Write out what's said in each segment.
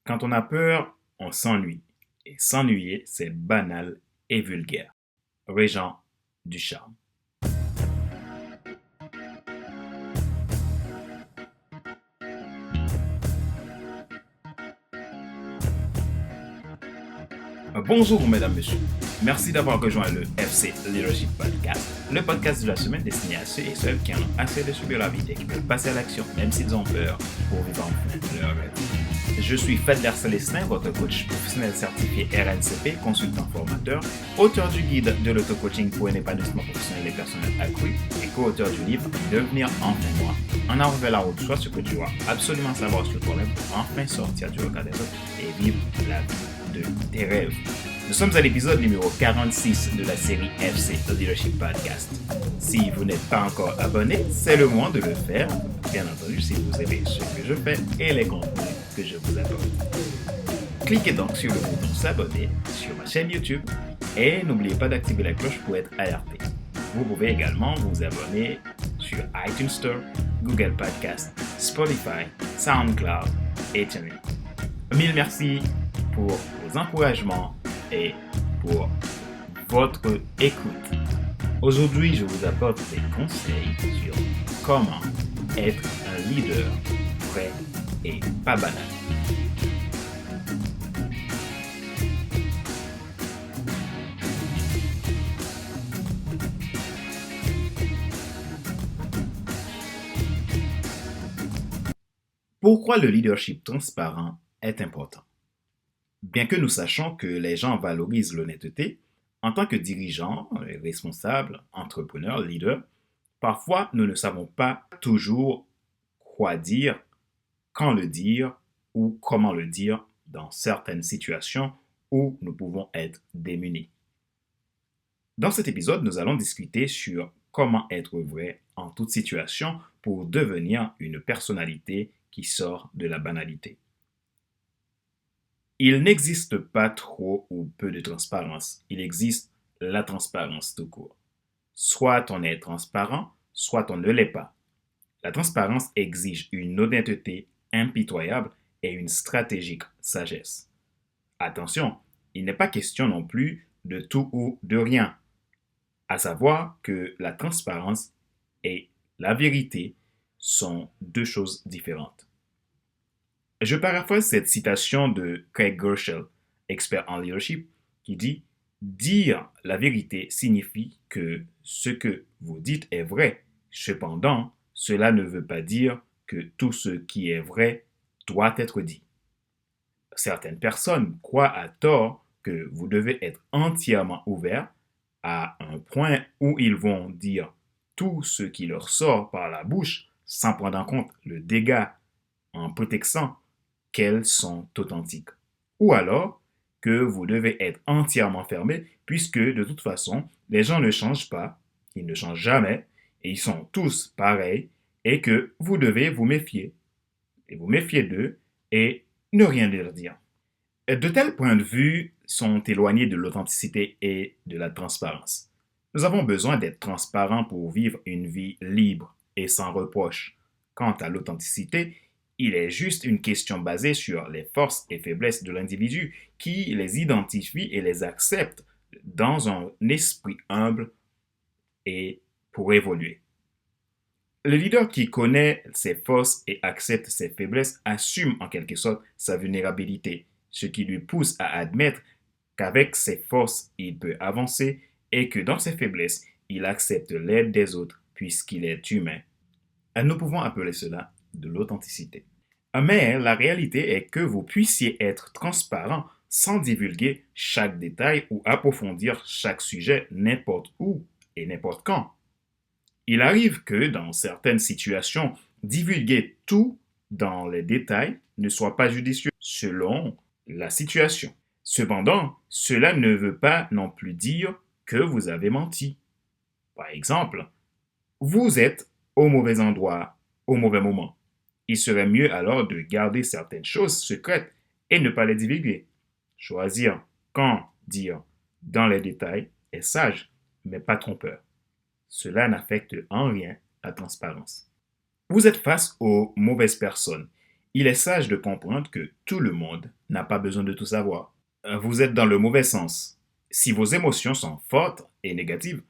Quand on a peur, on s'ennuie. Et s'ennuyer, c'est banal et vulgaire. Régent Ducharme. Bonjour mesdames, messieurs. Merci d'avoir rejoint le FC Leadership Podcast, le podcast de la semaine destiné à ceux et celles qui en ont assez de subir la vie et qui veulent passer à l'action, même s'ils ont peur, pour vivre enfin leur rêve. Je suis Fadler Célestin, votre coach professionnel certifié RNCP, consultant formateur, auteur du guide de l'auto-coaching pour un épanouissement professionnel et personnel accru et co-auteur du livre Devenir enfin moi. En avant vers la route, soit ce que tu dois absolument savoir sur toi-même pour enfin sortir du regard des autres et vivre la vie de tes rêves. Nous sommes à l'épisode numéro 46 de la série FC Leadership Podcast. Si vous n'êtes pas encore abonné, c'est le moment de le faire, bien entendu si vous aimez ce que je fais et les contenus que je vous apporte. Cliquez donc sur le bouton s'abonner sur ma chaîne YouTube et n'oubliez pas d'activer la cloche pour être alerté. Vous pouvez également vous abonner sur iTunes Store, Google Podcast, Spotify, SoundCloud et TuneIn. Mille merci pour vos encouragements et pour votre écoute. Aujourd'hui, je vous apporte des conseils sur comment être un leader vrai et pas banal. Pourquoi le leadership transparent est important? Bien que nous sachions que les gens valorisent l'honnêteté, en tant que dirigeants, responsables, entrepreneurs, leaders, parfois nous ne savons pas toujours quoi dire, quand le dire ou comment le dire dans certaines situations où nous pouvons être démunis. Dans cet épisode, nous allons discuter sur comment être vrai en toute situation pour devenir une personnalité qui sort de la banalité. Il n'existe pas trop ou peu de transparence. Il existe la transparence tout court. Soit on est transparent, soit on ne l'est pas. La transparence exige une honnêteté impitoyable et une stratégique sagesse. Attention, il n'est pas question non plus de tout ou de rien. À savoir que la transparence et la vérité sont deux choses différentes. Je paraphrase cette citation de Craig Groeschel, expert en leadership, qui dit « Dire la vérité signifie que ce que vous dites est vrai. Cependant, cela ne veut pas dire que tout ce qui est vrai doit être dit. » Certaines personnes croient à tort que vous devez être entièrement ouvert à un point où ils vont dire tout ce qui leur sort par la bouche sans prendre en compte le dégât en prétextant qu'elles sont authentiques. Ou alors que vous devez être entièrement fermé puisque de toute façon, les gens ne changent pas, ils ne changent jamais et ils sont tous pareils et que vous devez vous méfier. Et vous méfier d'eux et ne rien leur dire. De tels points de vue sont éloignés de l'authenticité et de la transparence. Nous avons besoin d'être transparents pour vivre une vie libre et sans reproche. Quant à l'authenticité, il est juste une question basée sur les forces et faiblesses de l'individu qui les identifie et les accepte dans un esprit humble et pour évoluer. Le leader qui connaît ses forces et accepte ses faiblesses assume en quelque sorte sa vulnérabilité, ce qui lui pousse à admettre qu'avec ses forces, il peut avancer et que dans ses faiblesses, il accepte l'aide des autres puisqu'il est humain. Nous pouvons appeler cela de l'authenticité. Mais la réalité est que vous puissiez être transparent sans divulguer chaque détail ou approfondir chaque sujet n'importe où et n'importe quand. Il arrive que dans certaines situations, divulguer tout dans les détails ne soit pas judicieux selon la situation. Cependant, cela ne veut pas non plus dire que vous avez menti. Par exemple, vous êtes au mauvais endroit, au mauvais moment. Il serait mieux alors de garder certaines choses secrètes et ne pas les divulguer. Choisir quand dire dans les détails est sage, mais pas trompeur. Cela n'affecte en rien la transparence. Vous êtes face aux mauvaises personnes Il est sage de comprendre que tout le monde n'a pas besoin de tout savoir. Vous êtes dans le mauvais sens. Si vos émotions sont fortes et négatives,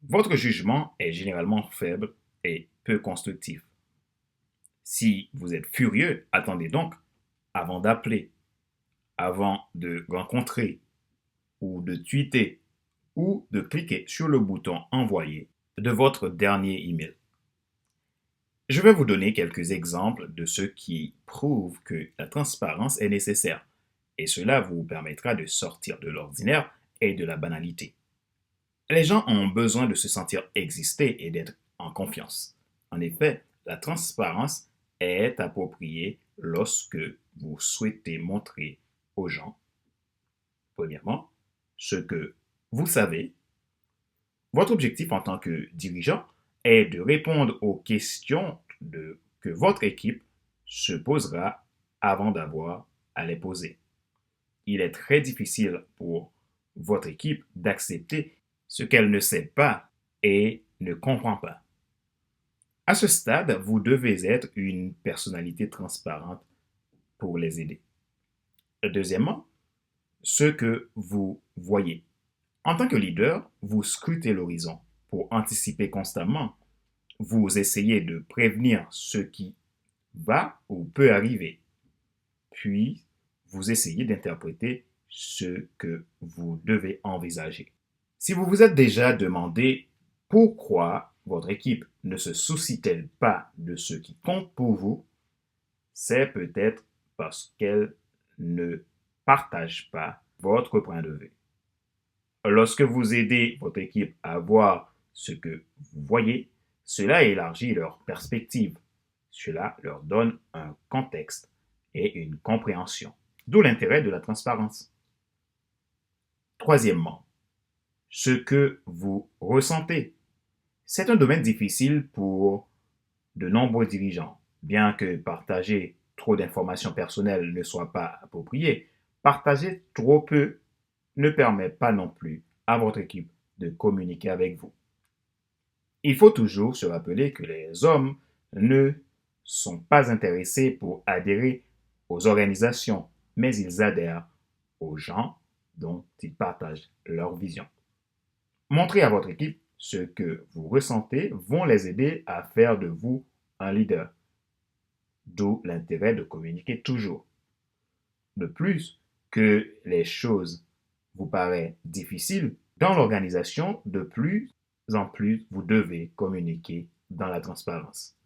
votre jugement est généralement faible et peu constructif. Si vous êtes furieux, attendez donc avant d'appeler, avant de rencontrer ou de tweeter ou de cliquer sur le bouton envoyer de votre dernier email. Je vais vous donner quelques exemples de ce qui prouve que la transparence est nécessaire et cela vous permettra de sortir de l'ordinaire et de la banalité. Les gens ont besoin de se sentir exister et d'être en confiance. En effet, la transparence est appropriée lorsque vous souhaitez montrer aux gens, premièrement, ce que vous savez. Votre objectif en tant que dirigeant est de répondre aux questions que votre équipe se posera avant d'avoir à les poser. Il est très difficile pour votre équipe d'accepter ce qu'elle ne sait pas et ne comprend pas. À ce stade, vous devez être une personnalité transparente pour les aider. Deuxièmement, ce que vous voyez. En tant que leader, vous scrutez l'horizon pour anticiper constamment. Vous essayez de prévenir ce qui va ou peut arriver. Puis, vous essayez d'interpréter ce que vous devez envisager. Si vous vous êtes déjà demandé pourquoi votre équipe ne se soucie-t-elle pas de ce qui compte pour vous, c'est peut-être parce qu'elle ne partage pas votre point de vue. Lorsque vous aidez votre équipe à voir ce que vous voyez, cela élargit leur perspective. Cela leur donne un contexte et une compréhension. D'où l'intérêt de la transparence. Troisièmement, ce que vous ressentez. C'est un domaine difficile pour de nombreux dirigeants. Bien que partager trop d'informations personnelles ne soit pas approprié, partager trop peu ne permet pas non plus à votre équipe de communiquer avec vous. Il faut toujours se rappeler que les hommes ne sont pas intéressés pour adhérer aux organisations, mais ils adhèrent aux gens dont ils partagent leur vision. Montrez à votre équipe ce que vous ressentez vont les aider à faire de vous un leader. D'où l'intérêt de communiquer toujours. De plus que les choses vous paraissent difficiles, dans l'organisation, de plus en plus, vous devez communiquer dans la transparence.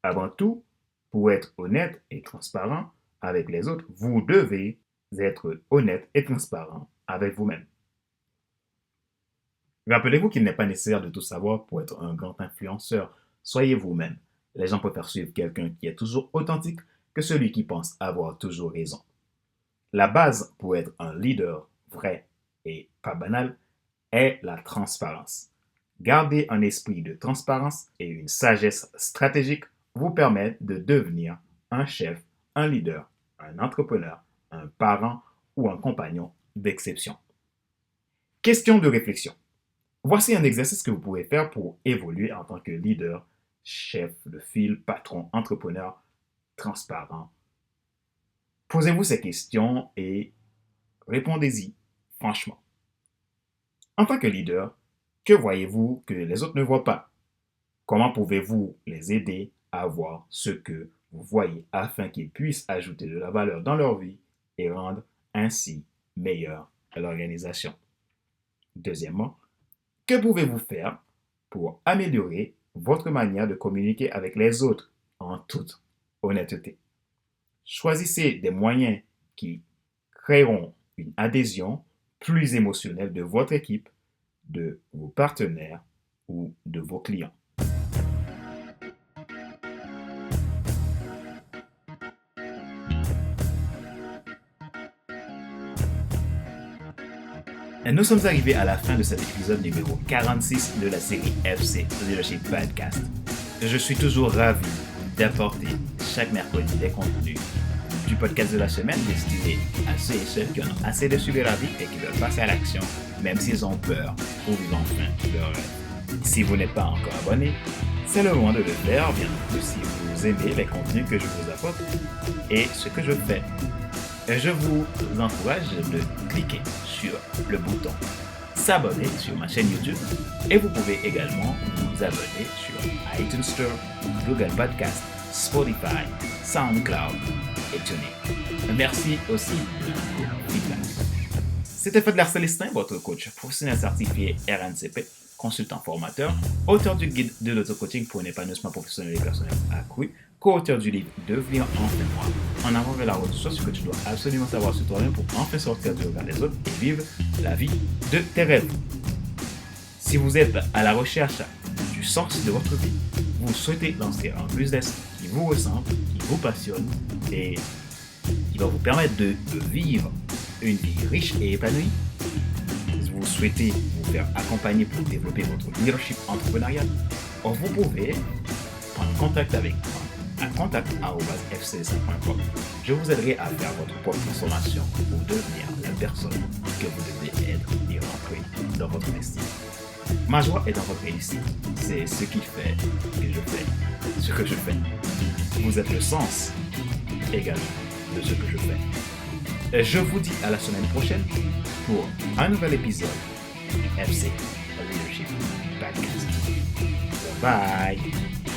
Avant tout, pour être honnête et transparent avec les autres, vous devez être honnête et transparent avec vous-même. Rappelez-vous qu'il n'est pas nécessaire de tout savoir pour être un grand influenceur. Soyez vous-même. Les gens préfèrent suivre quelqu'un qui est toujours authentique que celui qui pense avoir toujours raison. La base pour être un leader vrai et pas banal est la transparence. Garder un esprit de transparence et une sagesse stratégique vous permettent de devenir un chef, un leader, un entrepreneur, un parent ou un compagnon d'exception. Question de réflexion. Voici un exercice que vous pouvez faire pour évoluer en tant que leader, chef de file, patron, entrepreneur, transparent. Posez-vous ces questions et répondez-y franchement. En tant que leader, que voyez-vous que les autres ne voient pas? Comment pouvez-vous les aider à voir ce que vous voyez afin qu'ils puissent ajouter de la valeur dans leur vie et rendre ainsi meilleure l'organisation? Deuxièmement, que pouvez-vous faire pour améliorer votre manière de communiquer avec les autres en toute honnêteté? Choisissez des moyens qui créeront une adhésion plus émotionnelle de votre équipe, de vos partenaires ou de vos clients. Et nous sommes arrivés à la fin de cet épisode numéro 46 de la série FC Leadership Podcast. Je suis toujours ravi d'apporter chaque mercredi des contenus du podcast de la semaine destiné à ceux et celles qui en ont assez de subir la vie et qui veulent passer à l'action, même s'ils ont peur ou vivent enfin leur rêve. Si vous n'êtes pas encore abonné, C'est le moment de le faire, bien entendu, si vous aimez les contenus que je vous apporte et ce que je fais. Je vous encourage de cliquer sur le bouton s'abonner sur ma chaîne YouTube et vous pouvez également vous abonner sur iTunes Store, Google Podcast, Spotify, SoundCloud et TuneIn. Merci aussi de vos feedbacks. C'était Fadler Célestin, votre coach professionnel certifié RNCP, consultant formateur, auteur du guide de l'auto-coaching pour un épanouissement professionnel et personnel accru, co-auteur du livre Devenir enfin moi, en avant vers la route, soit ce que tu dois absolument savoir sur toi-même pour enfin sortir du regard des autres et vivre la vie de tes rêves. Si vous êtes à la recherche du sens de votre vie, vous souhaitez lancer un business qui vous ressemble, qui vous passionne et qui va vous permettre de vivre une vie riche et épanouie, vous souhaitez vous faire accompagner pour développer votre leadership entrepreneurial, vous pouvez prendre contact avec moi à contact@fcsa.com. Je vous aiderai à faire votre propre transformation pour devenir la personne que vous devez être et rentrer dans votre destin. Ma joie est dans votre réussite. C'est ce qui fait que je fais ce que je fais. Vous êtes le sens également de ce que je fais. Je vous dis à la semaine prochaine pour un nouvel épisode du FC Leadership Podcast. Bye!